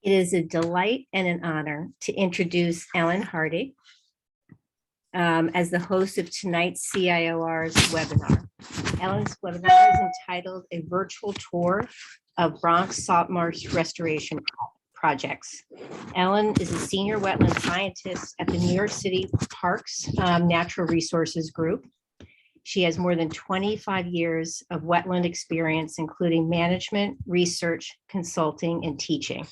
It is a delight and an honor to introduce Ellen Hartig as the host of tonight's CIOR's webinar. Ellen's webinar is entitled A Virtual Tour of Bronx Salt Marsh Restoration Projects. Ellen is a senior wetland scientist at the New York City Parks Natural Resources Group. She has more than 25 years of wetland experience, including management, research, consulting, and teaching.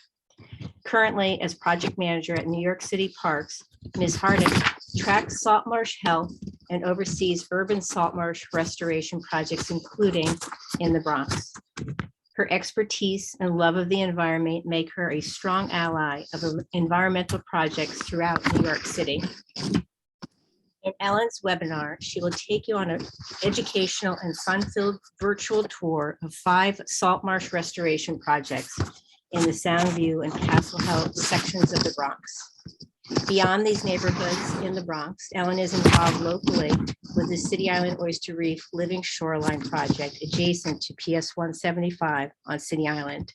Currently, as project manager at New York City Parks, Ms. Hartig tracks salt marsh health and oversees urban salt marsh restoration projects, including in the Bronx. Her expertise and love of the environment make her a strong ally of environmental projects throughout New York City. In Ellen's webinar, she will take you on an educational and fun-filled virtual tour of 5 salt marsh restoration projects in the Soundview and Castle Hill sections of the Bronx. Beyond these neighborhoods in the Bronx, Ellen is involved locally with the City Island Oyster Reef Living Shoreline Project adjacent to PS 175 on City Island.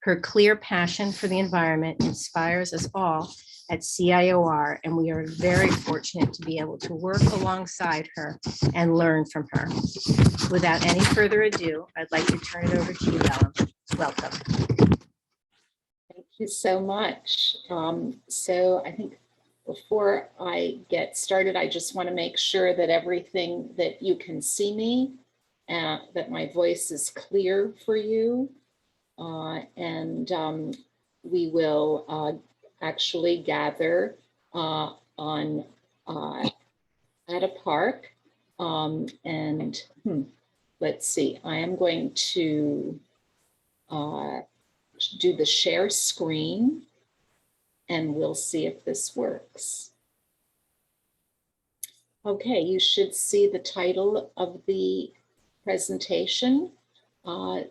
Her clear passion for the environment inspires us all at CIOR, and we are very fortunate to be able to work alongside her and learn from her. Without any further ado, I'd like to turn it over to you, Ellen. Welcome. Thank you so much. So I think before I get started, I just want to make sure that everything that you can see me, that my voice is clear for you. We will actually gather at a park. Let's see, I am going to do the share screen and we'll see if this works. Okay, you should see the title of the presentation.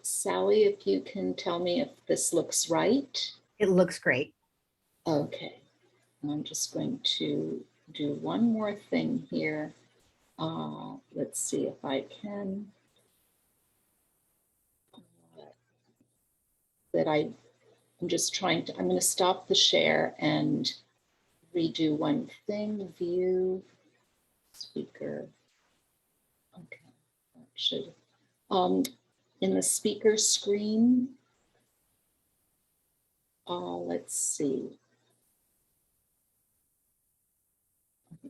Sally, if you can tell me if this looks right. It looks great. Okay, I'm just going to do one more thing here. Let's see if I can. I'm just trying to, I'm going to stop the share and redo one thing. View, speaker. Okay, that should, in the speaker screen, let's see.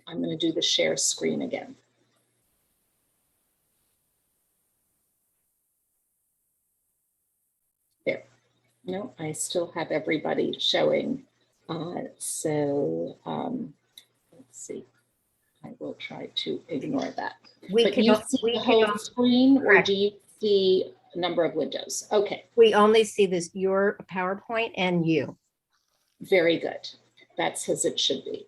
I'm going to do the share screen again. There. No, I still have everybody showing. Let's see. I will try to ignore that. But you see the whole screen, or do you see a number of windows? Okay. We only see this, your PowerPoint and you. Very good. That's as it should be.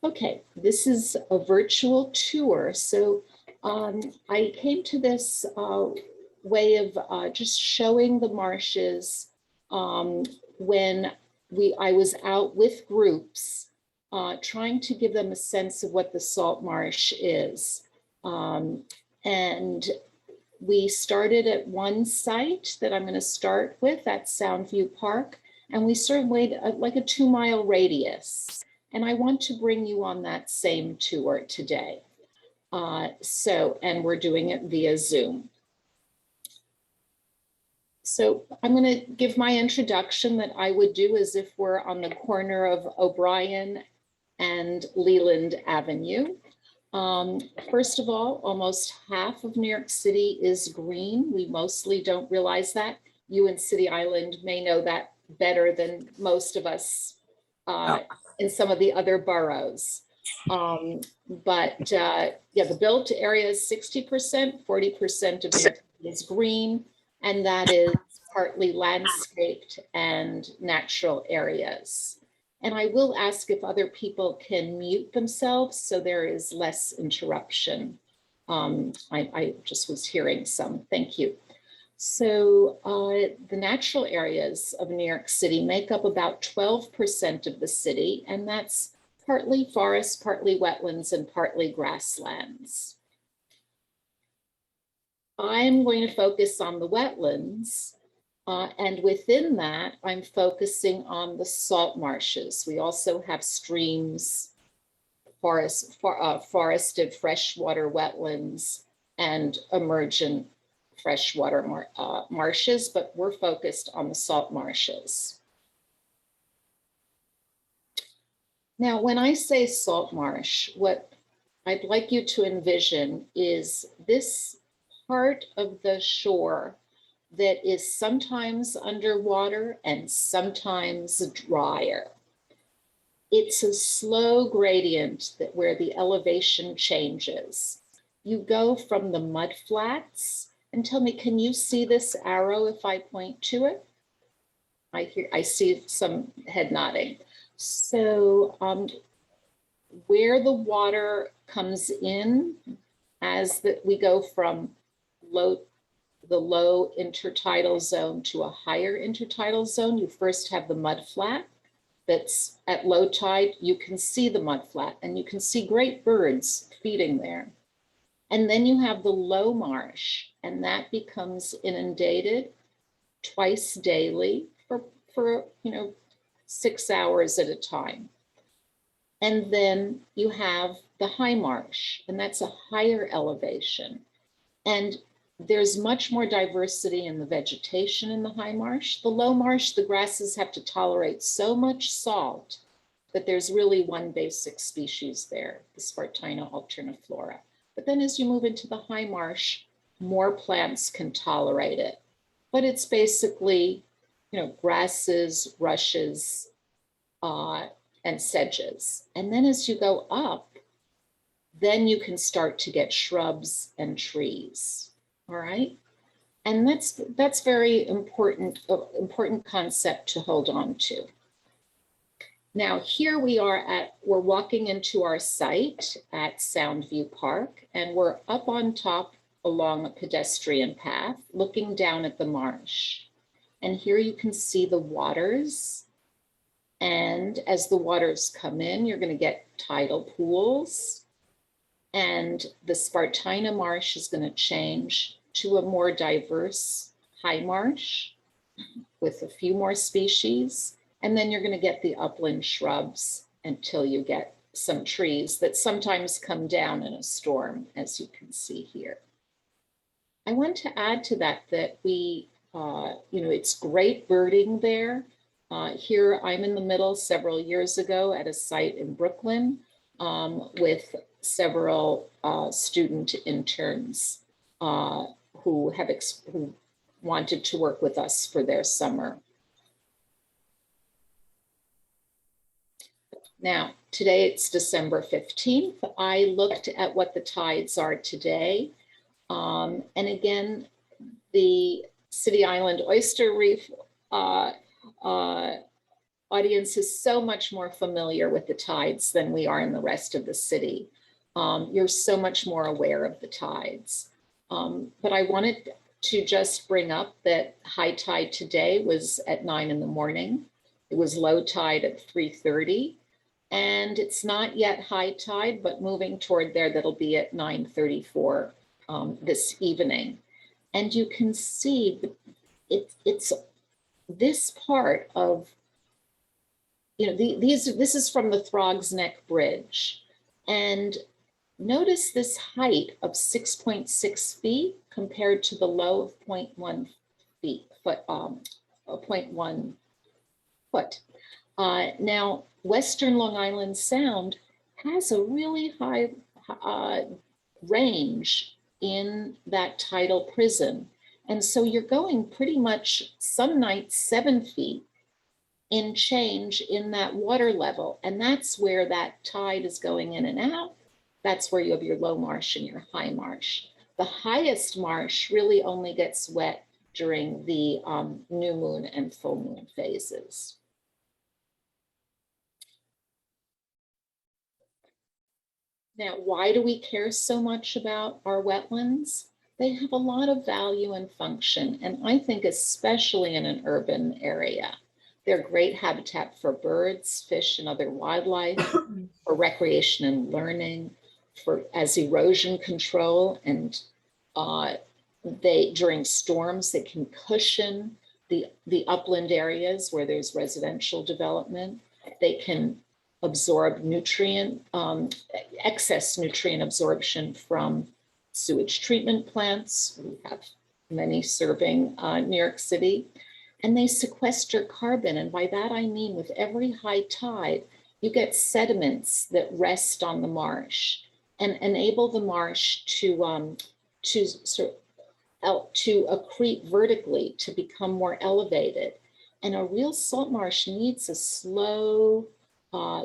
Okay, this is a virtual tour. So I came to this way of just showing the marshes when I was out with groups, trying to give them a sense of what the salt marsh is. And we started at one site that I'm going to start with, at Soundview Park, and we surveyed like a 2-mile radius. And I want to bring you on that same tour today. And we're doing it via Zoom. So I'm going to give my introduction that I would do as if we're on the corner of O'Brien and Leland Avenue. First of all, almost half of New York City is green. We mostly don't realize that. You in City Island may know that better than most of us in some of the other boroughs. Yeah, the built area is 60%, 40% of it is green, and that is partly landscaped and natural areas. And I will ask if other people can mute themselves so there is less interruption. I just was hearing some, thank you. So the natural areas of New York City make up about 12% of the city, and that's partly forest, partly wetlands, and partly grasslands. I'm going to focus on the wetlands, And within that, I'm focusing on the salt marshes. We also have streams, forested freshwater wetlands, and emergent freshwater marshes, but we're focused on the salt marshes. Now, when I say salt marsh, what I'd like you to envision is this part of the shore that is sometimes underwater and sometimes drier. It's a slow gradient that where the elevation changes. You go from the mud flats, and tell me, can you see this arrow if I point to it? I see some head nodding. So where the water comes in as we go from the low intertidal zone to a higher intertidal zone, you first have the mud flat. That's at low tide, you can see the mud flat and you can see great birds feeding there. And then you have the low marsh, and that becomes inundated twice daily for 6 hours at a time. And then you have the high marsh, and that's a higher elevation. And there's much more diversity in the vegetation in the high marsh. The low marsh, the grasses have to tolerate so much salt that there's really one basic species there, the Spartina alterniflora. But then as you move into the high marsh, more plants can tolerate it. But it's basically, grasses, rushes, and sedges. And then as you go up, then you can start to get shrubs and trees. All right. And that's very important concept to hold on to. Now here we're walking into our site at Soundview Park, and we're up on top along a pedestrian path, looking down at the marsh. And here you can see the waters. And as the waters come in, you're going to get tidal pools. And the Spartina marsh is going to change to a more diverse high marsh with a few more species. And then you're going to get the upland shrubs until you get some trees that sometimes come down in a storm, as you can see here. I want to add to that we, it's great birding there. Here I'm in the middle several years ago at a site in Brooklyn with several student interns who wanted to work with us for their summer. Now, today it's December 15th. I looked at what the tides are today. And again, the City Island Oyster Reef audience is so much more familiar with the tides than we are in the rest of the city. You're so much more aware of the tides. But I wanted to just bring up that high tide today was at 9 in the morning. It was low tide at 3:30. And it's not yet high tide, but moving toward there, that'll be at 9:34 this evening. And you can see it's this part of, this is from the Throgs Neck Bridge. And notice this height of 6.6 feet compared to the low of 0.1 foot. Now, Western Long Island Sound has a really high range in that tidal prison. And so you're going pretty much some nights 7 feet in change in that water level. And that's where that tide is going in and out. That's where you have your low marsh and your high marsh. The highest marsh really only gets wet during the new moon and full moon phases. Now, why do we care so much about our wetlands? They have a lot of value and function, and I think especially in an urban area. They're great habitat for birds, fish, and other wildlife, for recreation and learning, as erosion control, and during storms, they can cushion the upland areas where there's residential development, they can absorb excess nutrient absorption from sewage treatment plants. We have many serving New York City, and they sequester carbon. And by that, I mean with every high tide, you get sediments that rest on the marsh and enable the marsh to accrete vertically, to become more elevated. And a real salt marsh needs a slow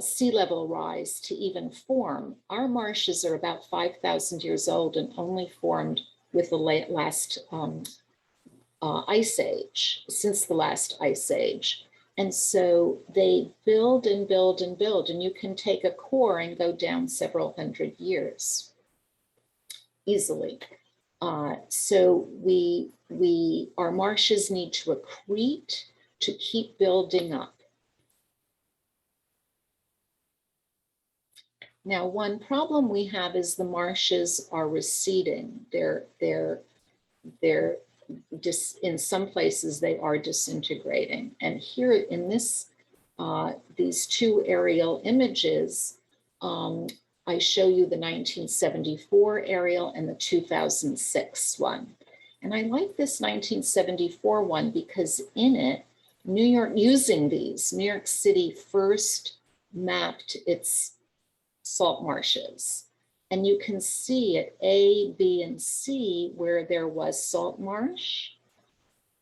sea level rise to even form. Our marshes are about 5,000 years old and only formed with the last ice age, since the last ice age. And so they build and build and build, and you can take a core and go down several hundred years easily. So our marshes need to accrete to keep building up. Now, one problem we have is the marshes are receding. In some places they are disintegrating. And here in these two aerial images, I show you the 1974 aerial and the 2006 one. And I like this 1974 one because in it, New York City first mapped its salt marshes. And you can see at A, B, and C where there was salt marsh.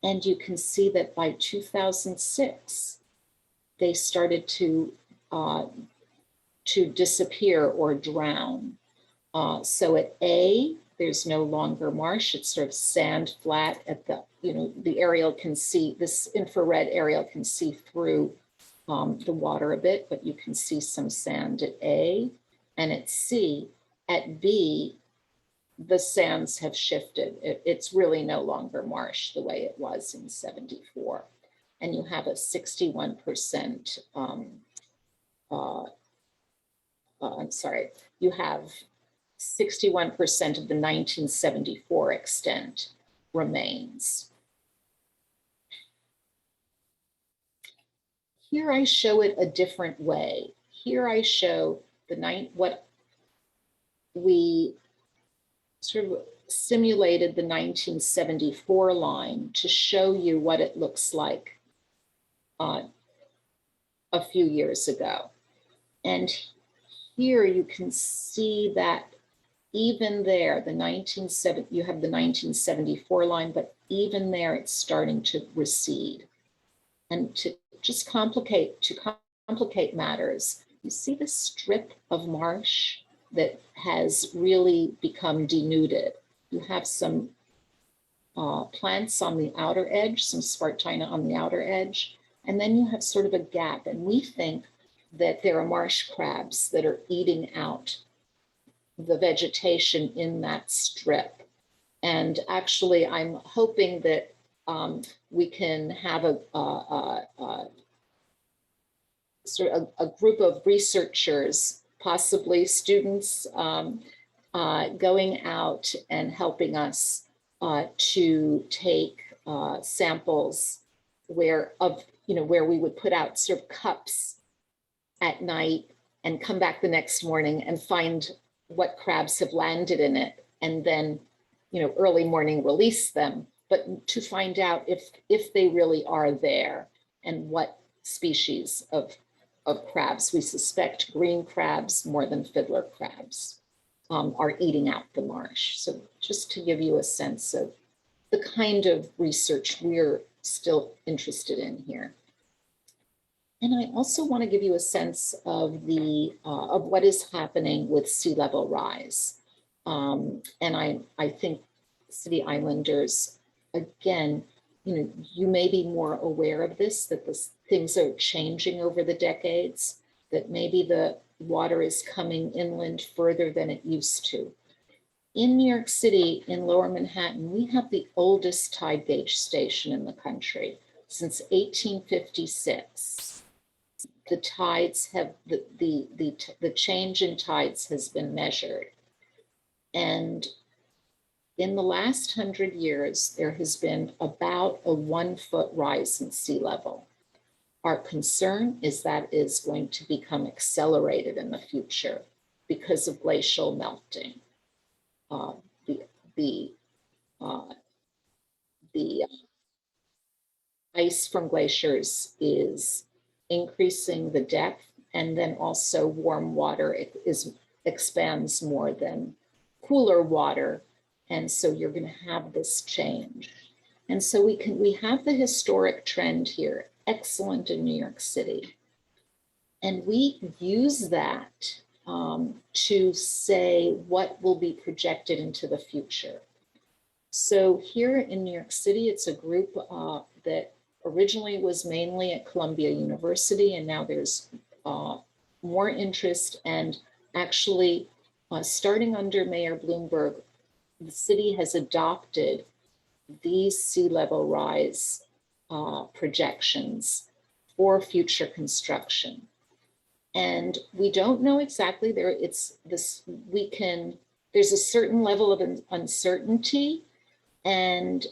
And you can see that by 2006, they started to disappear or drown. So at A, there's no longer marsh. It's sort of sand flat at the aerial can see, this infrared aerial can see through the water a bit, but you can see some sand at A. And at C. At B, the sands have shifted. It's really no longer marsh the way it was in 74. And you have a 61%, you have 61% of the 1974 extent remains. Here I show it a different way. Here I show what we sort of simulated the 1974 line to show you what it looks like a few years ago. And here you can see that even there, you have the 1974 line, but even there it's starting to recede. And to just complicate matters, you see the strip of marsh that has really become denuded. You have some plants on the outer edge, some Spartina on the outer edge, and then you have sort of a gap. And we think that there are marsh crabs that are eating out the vegetation in that strip. And actually, I'm hoping that we can have a group of researchers, possibly students, going out and helping us to take samples where we would put out sort of cups at night and come back the next morning and find what crabs have landed in it, and then early morning release them, but to find out if they really are there and what species of crabs. We suspect green crabs more than fiddler crabs are eating out the marsh. So just to give you a sense of the kind of research we're still interested in here. And I also want to give you a sense of of what is happening with sea level rise. And I think City Islanders, again, you may be more aware of this, that things are changing over the decades, that maybe the water is coming inland further than it used to. In New York City, in Lower Manhattan, we have the oldest tide gauge station in the country. Since 1856, the tides have, the change in tides has been measured. And in the last 100 years, there has been about a 1-foot rise in sea level. Our concern is that is going to become accelerated in the future because of glacial melting. The ice from glaciers is increasing the depth, and then also warm water expands more than cooler water. And so you're going to have this change. And so we have the historic trend here, excellent in New York City. And we use that to say what will be projected into the future. So here in New York City, it's a group that originally was mainly at Columbia University, and now there's more interest. And actually, starting under Mayor Bloomberg, the city has adopted these sea level rise projections for future construction. And we don't know exactly there's a certain level of uncertainty, and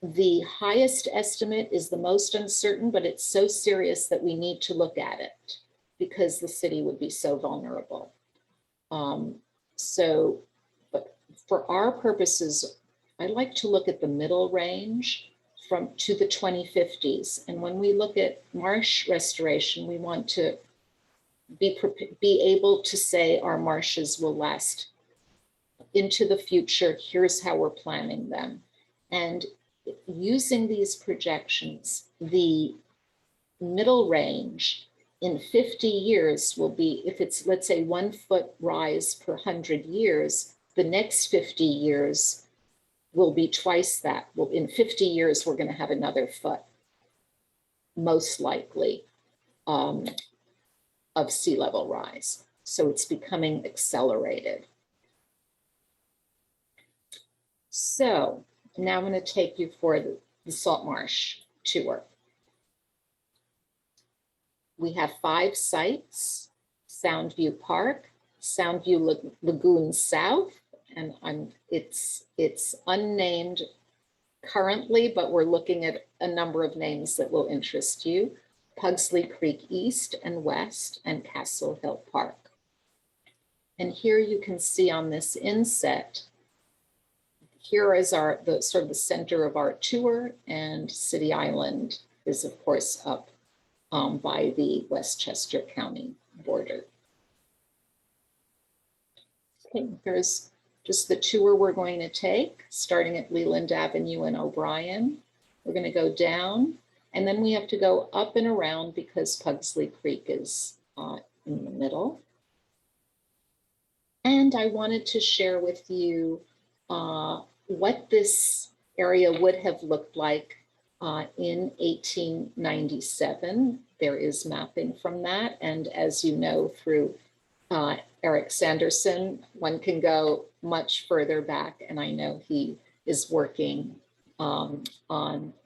the highest estimate is the most uncertain, but it's so serious that we need to look at it because the city would be so vulnerable. But for our purposes, I like to look at the middle range to the 2050s. And when we look at marsh restoration, we want to be able to say our marshes will last into the future. Here's how we're planning them. And using these projections, the middle range in 50 years will be, if it's, let's say, 1 foot rise per 100 years, the next 50 years will be twice that. Well, in 50 years, we're going to have another foot, most likely, of sea level rise. So it's becoming accelerated. So now I'm going to take you for the Salt Marsh tour. We have 5 sites: Soundview Park, Soundview Lagoon South, and it's unnamed currently, but we're looking at a number of names that will interest you: Pugsley Creek East and West, and Castle Hill Park. And here you can see on this inset, here is the sort of the center of our tour, and City Island is of course up by the Westchester County border. Okay, here's just the tour we're going to take, starting at Leland Avenue and O'Brien. We're going to go down, and then we have to go up and around because Pugsley Creek is in the middle. And I wanted to share with you what this area would have looked like in 1897. There is mapping from that. And as you know, through Eric Sanderson, one can go much further back. And I know he is working on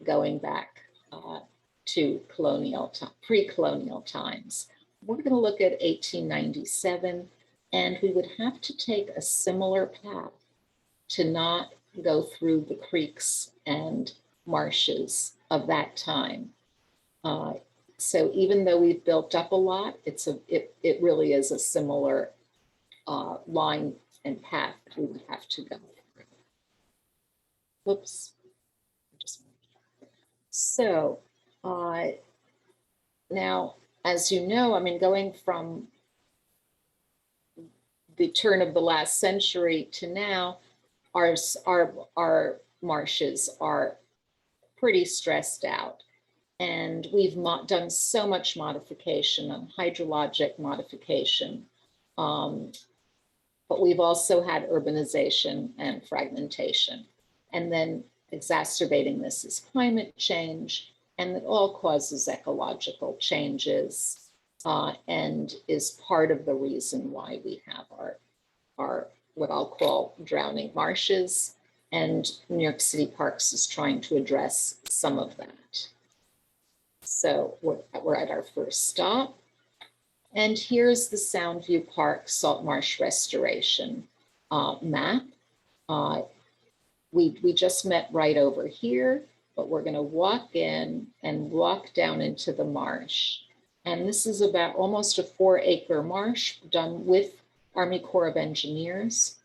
going back to pre-colonial times. We're going to look at 1897, and we would have to take a similar path to not go through the creeks and marshes of that time. So even though we've built up a lot, it really is a similar line and path we would have to go through. Whoops. So now, as you know, I mean, going from the turn of the last century to now, our marshes are pretty stressed out. And we've done so much modification on hydrologic modification. But we've also had urbanization and fragmentation. And then exacerbating this is climate change, and it all causes ecological changes and is part of the reason why we have our what I'll call drowning marshes, and New York City Parks is trying to address some of that. So we're at our first stop. And here's the Soundview Park Salt Marsh Restoration map. we just met right over here, but we're going to walk in and walk down into the marsh. And this is about almost a 4-acre marsh done with Army Corps of Engineers.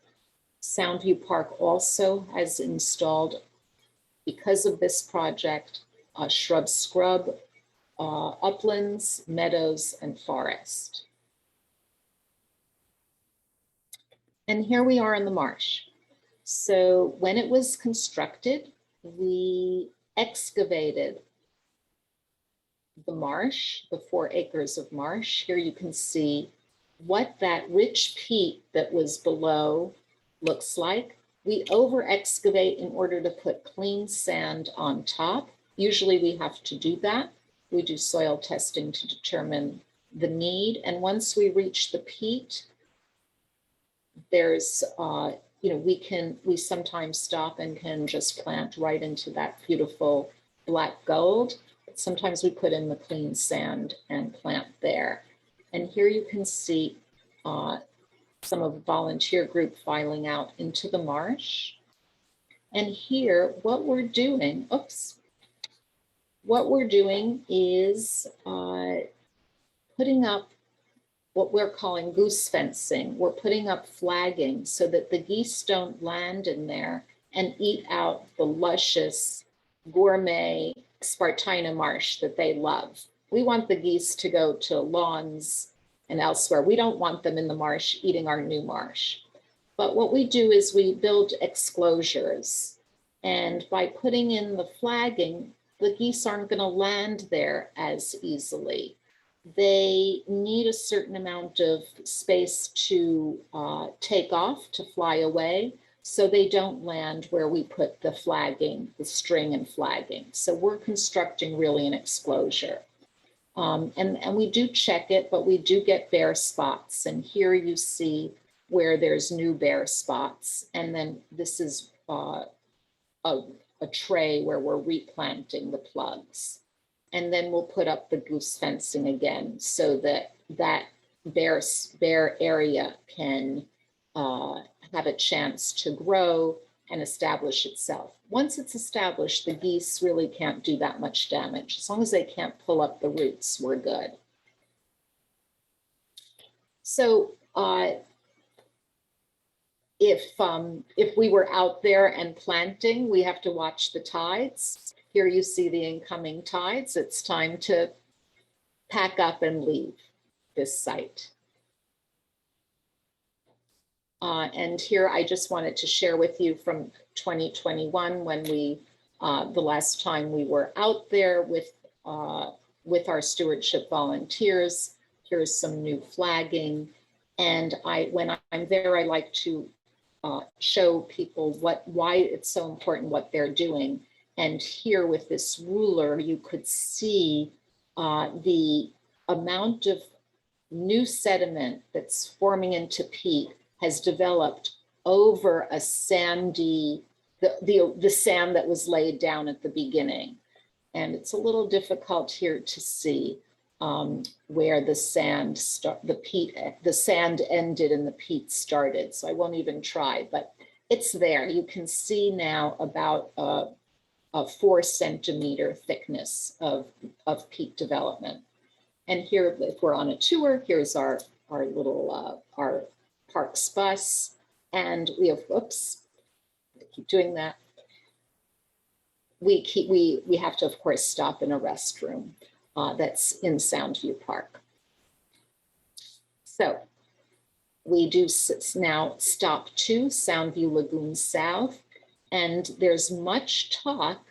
Soundview Park also has installed, because of this project, shrub scrub, uplands, meadows, and forest. And here we are in the marsh. So when it was constructed, we excavated the marsh, the 4 acres of marsh. Here you can see what that rich peat that was below looks like. We over excavate in order to put clean sand on top. Usually we have to do that. We do soil testing to determine the need. And once we reach the peat, there's, we sometimes stop and can just plant right into that beautiful black gold. But sometimes we put in the clean sand and plant there. And here you can see some of the volunteer group filing out into the marsh. And here, what we're doing is putting up what we're calling goose fencing. We're putting up flagging so that the geese don't land in there and eat out the luscious gourmet Spartina marsh that they love. We want the geese to go to lawns and elsewhere. We don't want them in the marsh eating our new marsh. But what we do is we build exclosures. And by putting in the flagging, the geese aren't going to land there as easily. They need a certain amount of space to take off, to fly away, so they don't land where we put the flagging, the string and flagging. So we're constructing really an exclosure. And we do check it, but we do get bare spots. And here you see where there's new bare spots. And then this is a tray where we're replanting the plugs. And then we'll put up the goose fencing again so that that bare area can have a chance to grow and establish itself. Once it's established, the geese really can't do that much damage. As long as they can't pull up the roots, we're good. So if we were out there and planting, we have to watch the tides. Here you see the incoming tides. It's time to pack up and leave this site. And here I just wanted to share with you from 2021 when we, the last time we were out there with our stewardship volunteers. Here's some new flagging. And when I'm there, I like to show people why it's so important what they're doing. And here with this ruler, you could see the amount of new sediment that's forming into peat has developed over a sandy, the sand that was laid down at the beginning. And it's a little difficult here to see where the sand ended and the peat started. So I won't even try, but it's there. You can see now about a 4 centimeter thickness of peat development. And here, if we're on a tour, here's our little, our parks bus. And we have, oops, keep doing that. We have to, of course, stop in a restroom that's in Soundview Park. So we do now stop to Soundview Lagoon South, and there's much talk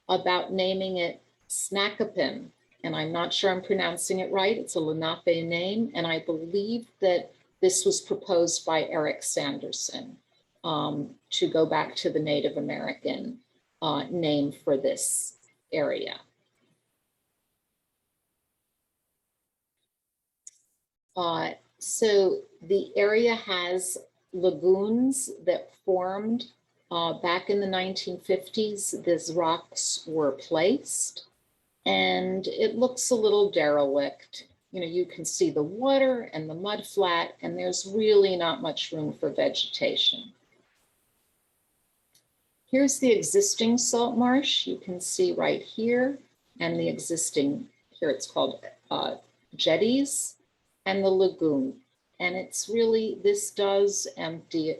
about naming it Snackapin. And I'm not sure I'm pronouncing it right. It's a Lenape name. And I believe that this was proposed by Eric Sanderson to go back to the Native American name for this area. So the area has lagoons that formed back in the 1950s. These rocks were placed and it looks a little derelict. You know, you can see the water and the mud flat, and there's really not much room for vegetation. Here's the existing salt marsh. You can see right here, and the existing, here it's called jetties, and the lagoon. And it's really, this does empty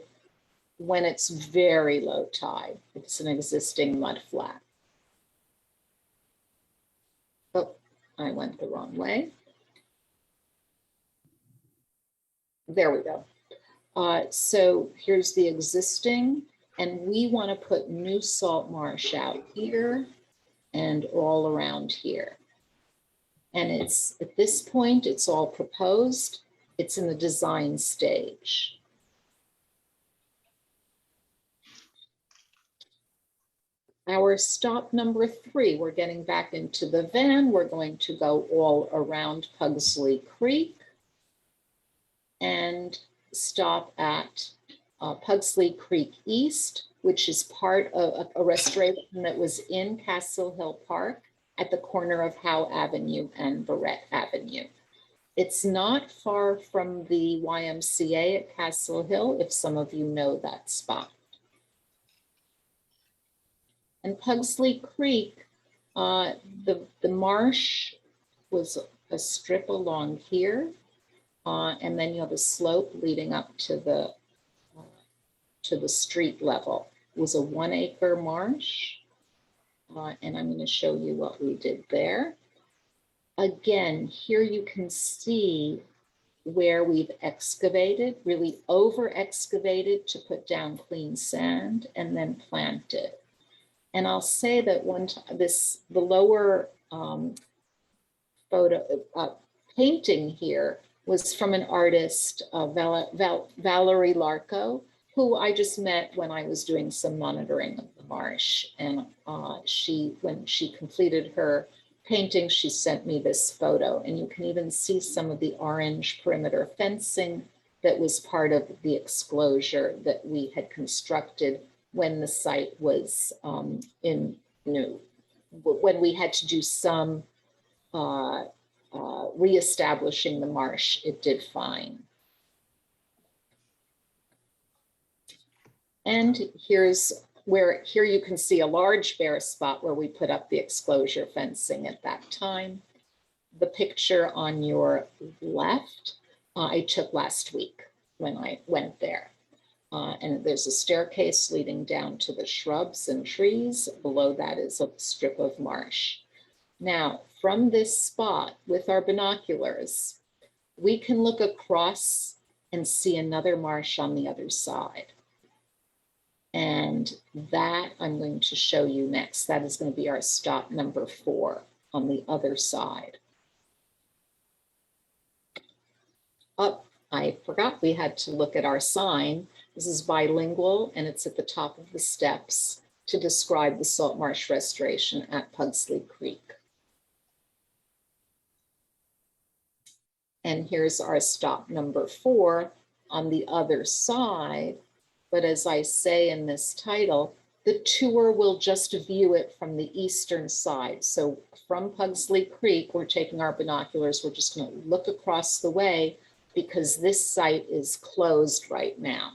when it's very low tide. It's an existing mud flat. Oh, I went the wrong way. There we go. So here's the existing, and we want to put new salt marsh out here and all around here. And it's, at this point, it's all proposed. It's in the design stage. Our stop number 3, we're getting back into the van. We're going to go all around Pugsley Creek and stop at Pugsley Creek East, which is part of a restoration that was in Castle Hill Park at the corner of Howe Avenue and Barrett Avenue. It's not far from the YMCA at Castle Hill, if some of you know that spot. And Pugsley Creek, the marsh was a strip along here, and then you have a slope leading up to the street level. It was a 1-acre marsh, and I'm going to show you what we did there. Again, here you can see where we've excavated, really over excavated to put down clean sand and then planted. And I'll say that the lower painting here was from an artist, Valerie Larco, who I just met when I was doing some monitoring of the marsh. And when she completed her painting, she sent me this photo. And you can even see some of the orange perimeter fencing that was part of the exclosure that we had constructed when the site was when we had to do some reestablishing the marsh, it did fine. And here you can see a large bare spot where we put up the exclosure fencing at that time. The picture on your left, I took last week when I went there. And there's a staircase leading down to the shrubs and trees. Below that is a strip of marsh. Now, from this spot with our binoculars, we can look across and see another marsh on the other side. And that I'm going to show you next. That is going to be our stop number 4 on the other side. Oh, I forgot we had to look at our sign. This is bilingual, and it's at the top of the steps to describe the salt marsh restoration at Pugsley Creek. And here's our stop number 4 on the other side. But as I say in this title, the tour will just view it from the eastern side. So from Pugsley Creek, we're taking our binoculars. We're just going to look across the way because this site is closed right now.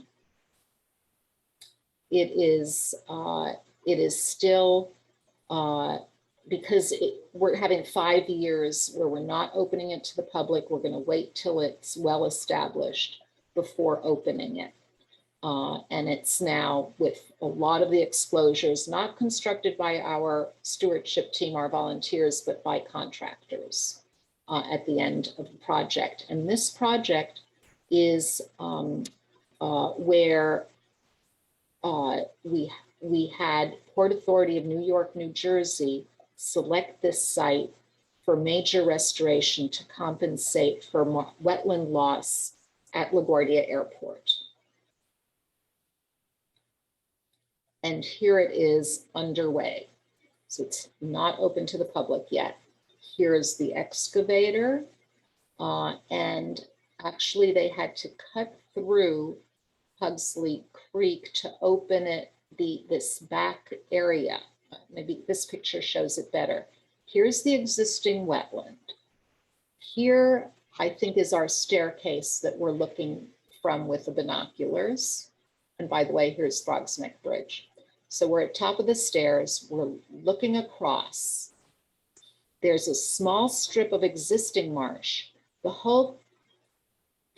It is still, because we're having 5 years where we're not opening it to the public. We're going to wait till it's well established before opening it. And it's now with a lot of the exclosures, not constructed by our stewardship team, our volunteers, but by contractors at the end of the project. And this project is where we had Port Authority of New York, New Jersey select this site for major restoration to compensate for wetland loss at LaGuardia Airport. And here it is underway. So it's not open to the public yet. Here is the excavator. And actually they had to cut through Pugsley Creek to open it, this back area. Maybe this picture shows it better. Here's the existing wetland. Here, I think, is our staircase that we're looking from with the binoculars. And by the way, here's Frogs Neck Bridge. So we're at top of the stairs, we're looking across. There's a small strip of existing marsh. The whole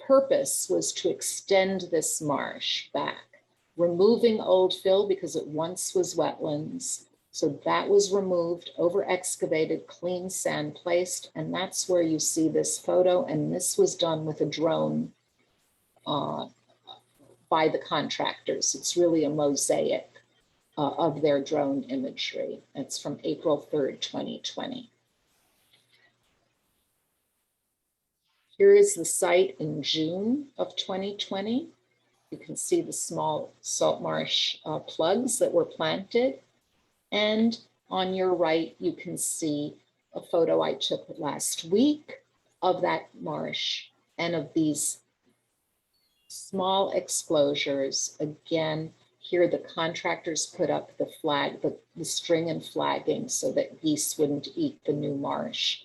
purpose was to extend this marsh back, removing old fill because it once was wetlands. So that was removed, over excavated, clean sand placed, and that's where you see this photo. And this was done with a drone by the contractors. It's really a mosaic of their drone imagery. It's from April 3rd, 2020. Here is the site in June of 2020. You can see the small salt marsh plugs that were planted. And on your right, you can see a photo I took last week of that marsh and of these small exclosures. Again, here the contractors put up the flag, the string and flagging so that geese wouldn't eat the new marsh.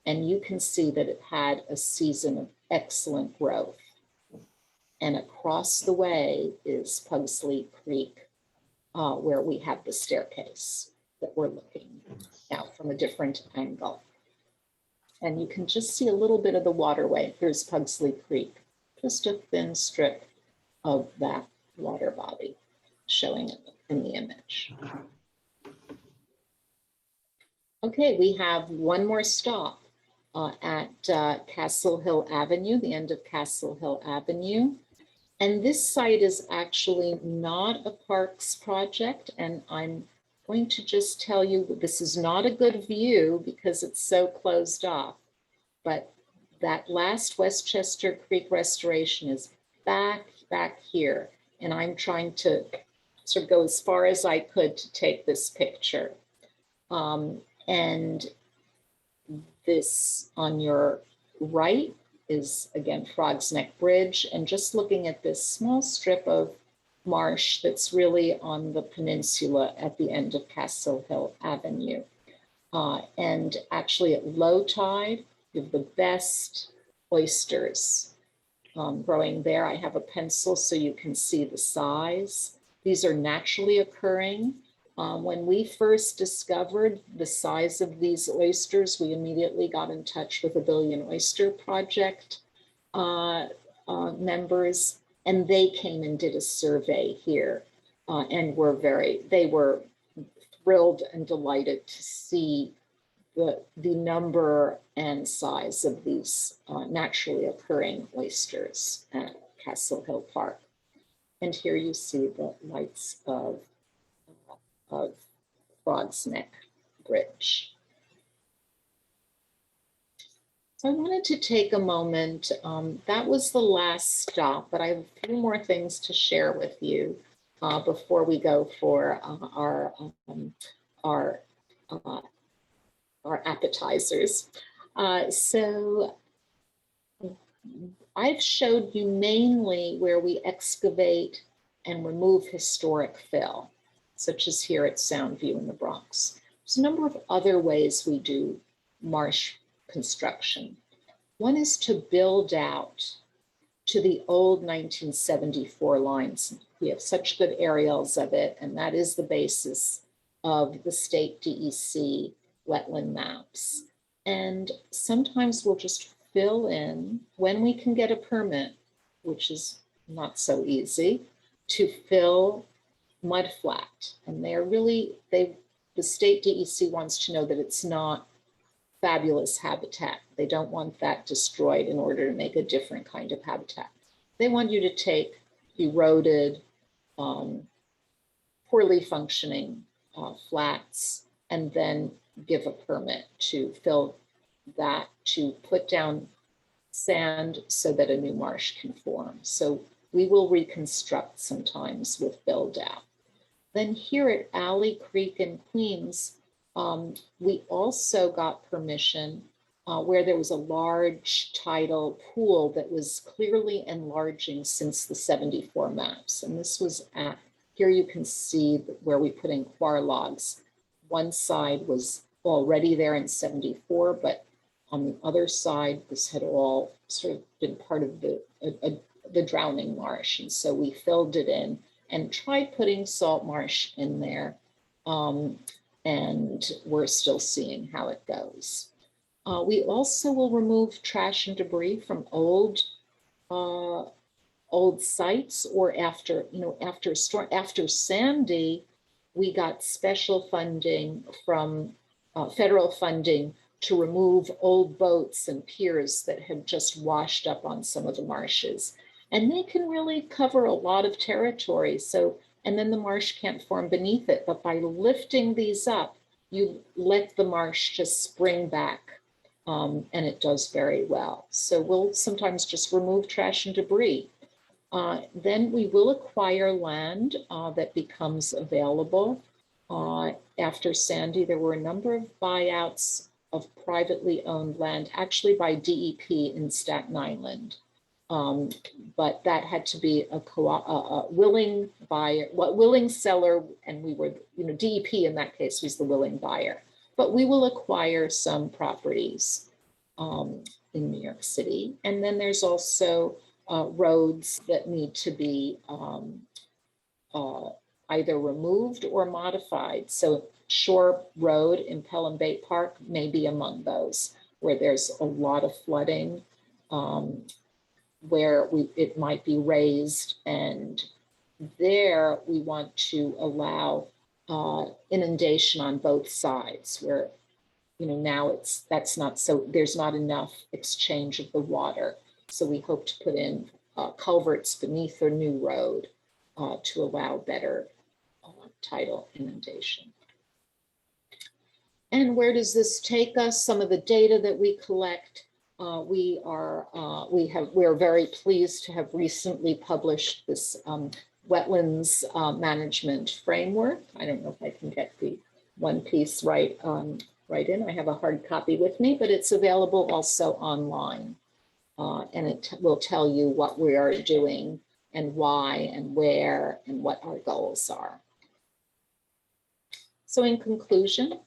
And you can see that it had a season of excellent growth. And across the way is Pugsley Creek, where we have the staircase that we're looking out from a different angle. And you can just see a little bit of the waterway. Here's Pugsley Creek, just a thin strip of that water body showing in the image. Okay, we have one more stop at Castle Hill Avenue, the end of Castle Hill Avenue. And this site is actually not a parks project. And I'm going to just tell you that this is not a good view because it's so closed off. But that last Westchester Creek restoration is back here. And I'm trying to sort of go as far as I could to take this picture. And this on your right is, again, Frog's Neck Bridge. And just looking at this small strip of marsh that's really on the peninsula at the end of Castle Hill Avenue. And actually at low tide, you have the best oysters growing there. I have a pencil so you can see the size. These are naturally occurring. When we first discovered the size of these oysters, we immediately got in touch with the Billion Oyster Project members, and they came and did a survey here and they were thrilled and delighted to see the number and size of these naturally occurring oysters at Castle Hill Park. And here you see the lights of Frog's Neck Bridge. So I wanted to take a moment. That was the last stop, but I have a few more things to share with you before we go for our appetizers. So I've showed you mainly where we excavate and remove historic fill, such as here at Soundview in the Bronx. There's a number of other ways we do marsh construction. One is to build out to the old 1974 lines. We have such good aerials of it, and that is the basis of the state DEC wetland maps. And sometimes we'll just fill in when we can get a permit, which is not so easy, to fill mud flat. And they're really, the state DEC wants to know that it's not fabulous habitat. They don't want that destroyed in order to make a different kind of habitat. They want you to take eroded, poorly functioning flats and then give a permit to fill that, to put down sand so that a new marsh can form. So we will reconstruct sometimes with build out. Then here at Alley Creek in Queens, we also got permission where there was a large tidal pool that was clearly enlarging since the 74 maps. And this was at, here you can see where we put in quar logs. One side was already there in 74, but on the other side, this had all sort of been part of the drowning marsh. And so we filled it in and tried putting salt marsh in there. And we're still seeing how it goes. We also will remove trash and debris from old sites, or after after Sandy, we got special funding from federal funding to remove old boats and piers that had just washed up on some of the marshes. And they can really cover a lot of territory. So, and then the marsh can't form beneath it. But by lifting these up, you let the marsh just spring back, and it does very well. So we'll sometimes just remove trash and debris. Then we will acquire land that becomes available. After Sandy, there were a number of buyouts of privately owned land, actually by DEP in Staten Island. But that had to be a willing buyer, willing seller, and we were, DEP in that case was the willing buyer. But we will acquire some properties in New York City. And then there's also roads that need to be either removed or modified. So Shore Road in Pelham Bay Park may be among those, where there's a lot of flooding, where it might be raised, and there we want to allow inundation on both sides, where now that's not so, there's not enough exchange of the water. So we hope to put in culverts beneath the new road to allow better tidal inundation. And where does this take us? Some of the data that we collect. We're very pleased to have recently published this wetlands management framework. I don't know if I can get the one piece right in. I have a hard copy with me, but it's available also online. And it will tell you what we are doing and why and where and what our goals are. So in conclusion,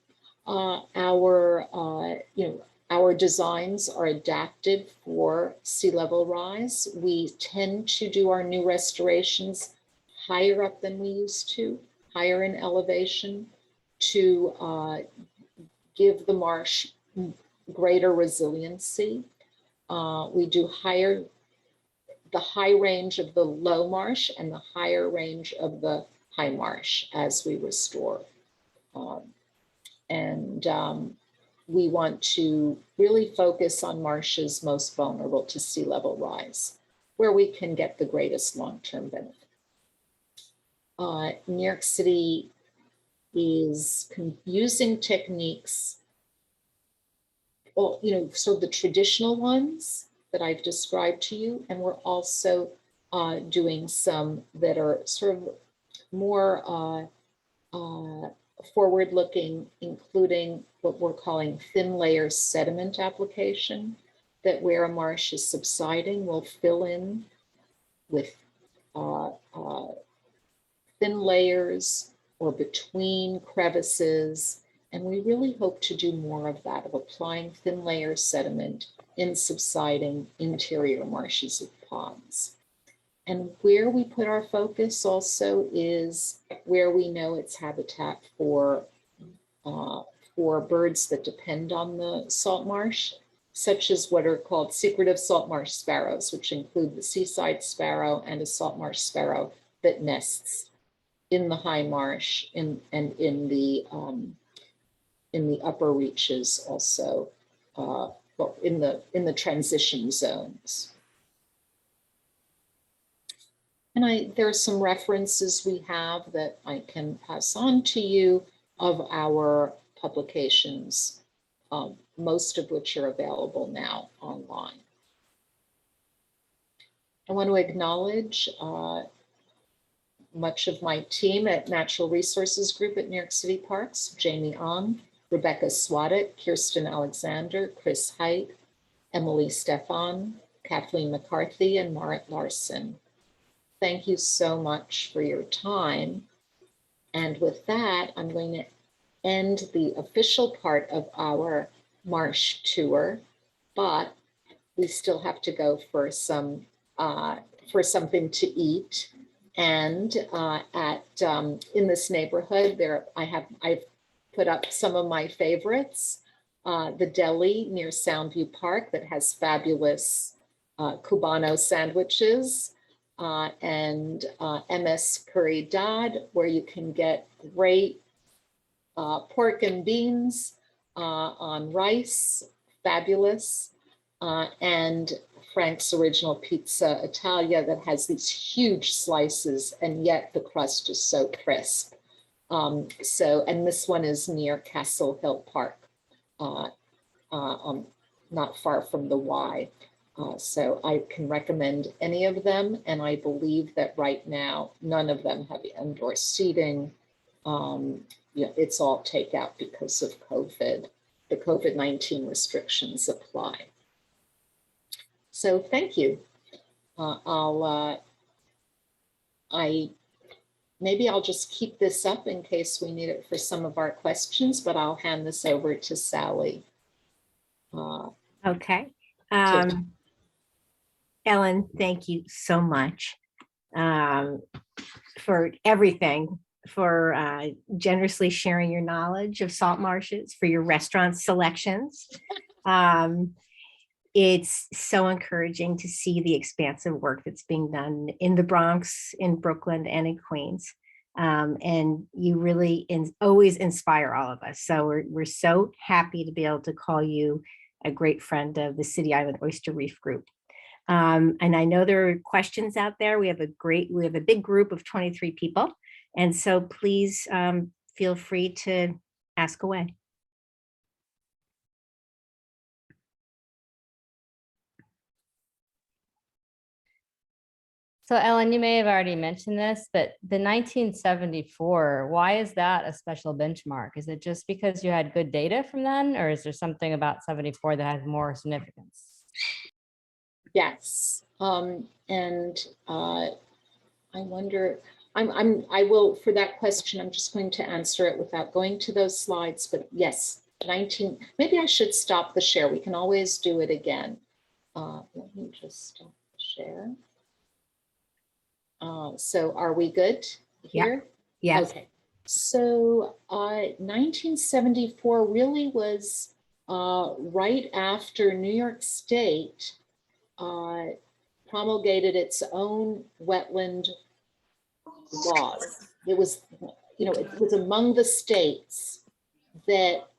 our designs are adapted for sea level rise. We tend to do our new restorations higher up than we used to, higher in elevation, to give the marsh greater resiliency. We do the high range of the low marsh and the higher range of the high marsh as we restore. We want to really focus on marshes most vulnerable to sea level rise, where we can get the greatest long-term benefit. New York City is using techniques, sort of the traditional ones that I've described to you, and we're also doing some that are sort of more forward-looking, including what we're calling thin layer sediment application, that where a marsh is subsiding, we'll fill in with thin layers or between crevices. And we really hope to do more of that, of applying thin layer sediment in subsiding interior marshes of ponds. And where we put our focus also is where we know it's habitat for birds that depend on the salt marsh, such as what are called secretive salt marsh sparrows, which include the seaside sparrow and a salt marsh sparrow that nests in the high marsh and in the upper reaches also, in the transition zones. And there are some references we have that I can pass on to you of our publications, most of which are available now online. I want to acknowledge much of my team at Natural Resources Group at New York City Parks: Jamie Ong, Rebecca Swadek, Kirsten Alexander, Chris Height, Emily Stefan, Kathleen McCarthy, and Marit Larson. Thank you so much for your time. And with that, I'm going to end the official part of our marsh tour, but we still have to go for something to eat. And in this neighborhood, I've put up some of my favorites. The deli near Soundview Park that has fabulous Cubano sandwiches, and MS Curry Dodd, where you can get great pork and beans on rice, fabulous, and Frank's Original Pizza Italia that has these huge slices, and yet the crust is so crisp. And this one is near Castle Hill Park, not far from the Y. So I can recommend any of them, and I believe that right now none of them have indoor seating. It's all takeout because of COVID. The COVID-19 restrictions apply. So thank you. Maybe I'll just keep this up in case we need it for some of our questions, but I'll hand this over to Sally. Okay. Ellen, thank you so much for everything, for generously sharing your knowledge of salt marshes, for your restaurant selections. It's so encouraging to see the expansive work that's being done in the Bronx, in Brooklyn, and in Queens. And you really always inspire all of us. So we're so happy to be able to call you a great friend of the City Island Oyster Reef Group. And I know there are questions out there. We have a big group of 23 people. And so please feel free to ask away. So Ellen, you may have already mentioned this, but the 1974, why is that a special benchmark? Is it just because you had good data from then, or is there something about 74 that has more significance? Yes, and I wonder, I will, for that question, I'm just going to answer it without going to those slides, but yes, maybe I should stop the share. We can always do it again. Let me just stop the share. So are we good here? Yeah. Yes. Okay. So 1974 really was right after New York State promulgated its own wetland laws. It was, it was among the states that,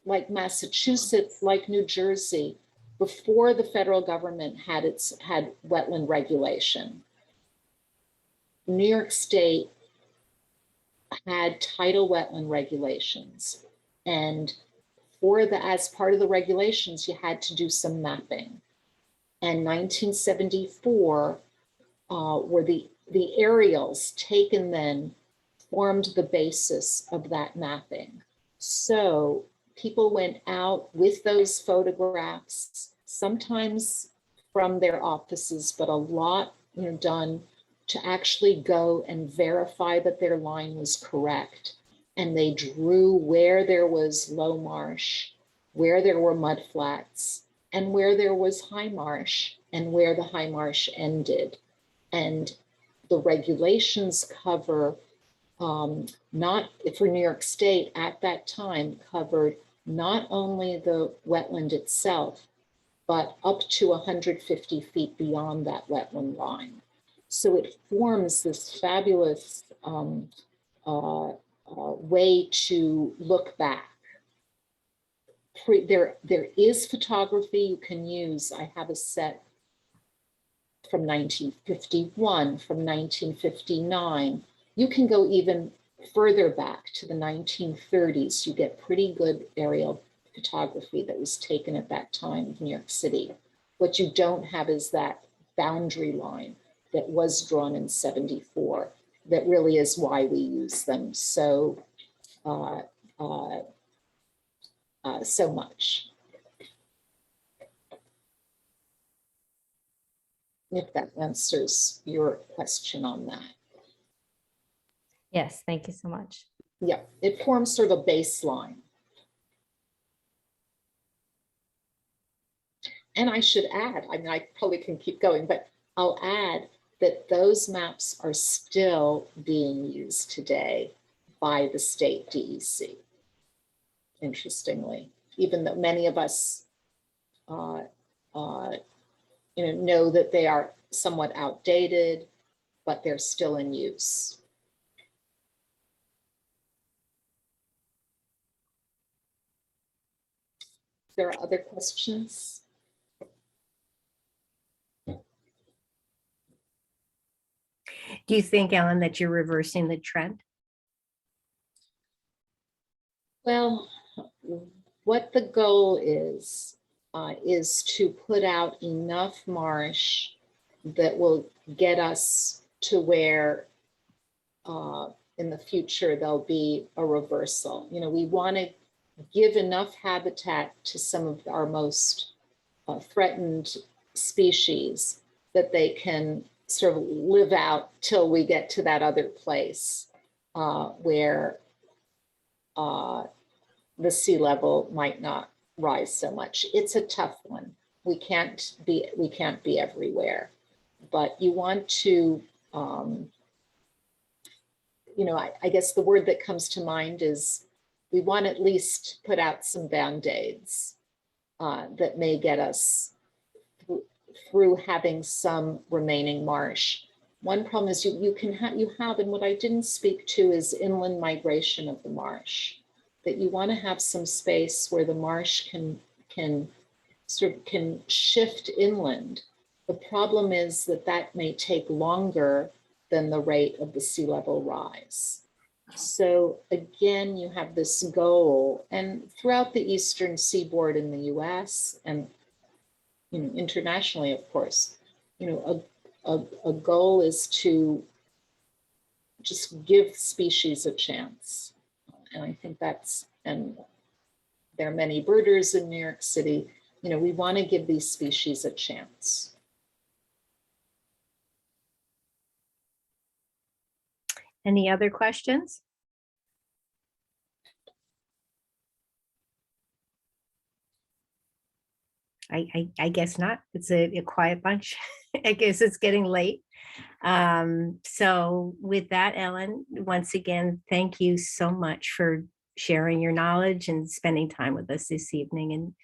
like Massachusetts, like New Jersey, before the federal government had wetland regulation. New York State had tidal wetland regulations, and as part of the regulations, you had to do some mapping. And 1974 were the aerials taken then formed the basis of that mapping. So people went out with those photographs, sometimes from their offices, but a lot done to actually go and verify that their line was correct. And they drew where there was low marsh, where there were mud flats, and where there was high marsh, and where the high marsh ended. And the regulations cover, not for New York State at that time, covered not only the wetland itself, but up to 150 feet beyond that wetland line. So it forms this fabulous way to look back. There is photography you can use. I have a set from 1951, from 1959. You can go even further back to the 1930s. You get pretty good aerial photography that was taken at that time in New York City. What you don't have is that boundary line that was drawn in 74. That really is why we use them so so much. If that answers your question on that. Yes, thank you so much. Yeah, it forms sort of a baseline. And I should add, I mean, I probably can keep going, but I'll add that those maps are still being used today by the state DEC. Interestingly, even though many of us know that they are somewhat outdated, but they're still in use. There are other questions? Do you think, Ellen, that you're reversing the trend? Well, what the goal is to put out enough marsh that will get us to where in the future there'll be a reversal. You know, we want to give enough habitat to some of our most threatened species that they can sort of live out till we get to that other place where the sea level might not rise so much. It's a tough one. We can't be everywhere, but you want to, I guess the word that comes to mind is we want at least put out some Band-Aids that may get us through having some remaining marsh. One problem is you have, and what I didn't speak to is inland migration of the marsh, that you want to have some space where the marsh can shift inland. The problem is that may take longer than the rate of the sea level rise. So again, you have this goal, and throughout the eastern seaboard in the US and internationally, of course, a goal is to just give species a chance. And I think and there are many birders in New York City, we want to give these species a chance. Any other questions? I guess not. It's a quiet bunch. I guess it's getting late. So with that, Ellen, once again, thank you so much for sharing your knowledge and spending time with us this evening and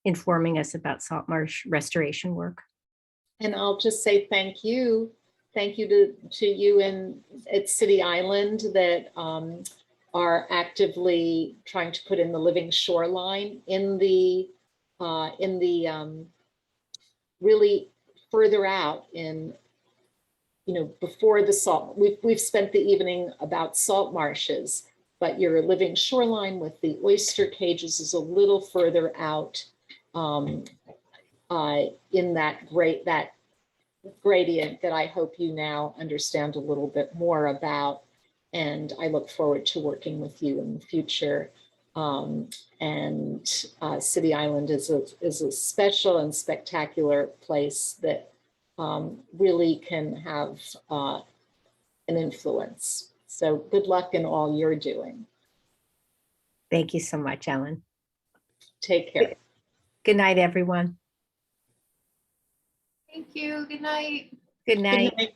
informing us about salt marsh restoration work. And I'll just say thank you. Thank you to you at City Island that are actively trying to put in the living shoreline in the really further out in, before the salt. We've spent the evening about salt marshes, but your living shoreline with the oyster cages is a little further out in that gradient that I hope you now understand a little bit more about. And I look forward to working with you in the future. City Island is a special and spectacular place that really can have an influence. So good luck in all you're doing. Thank you so much, Ellen. Take care. Good night, everyone. Thank you. Good night. Good night. Good night.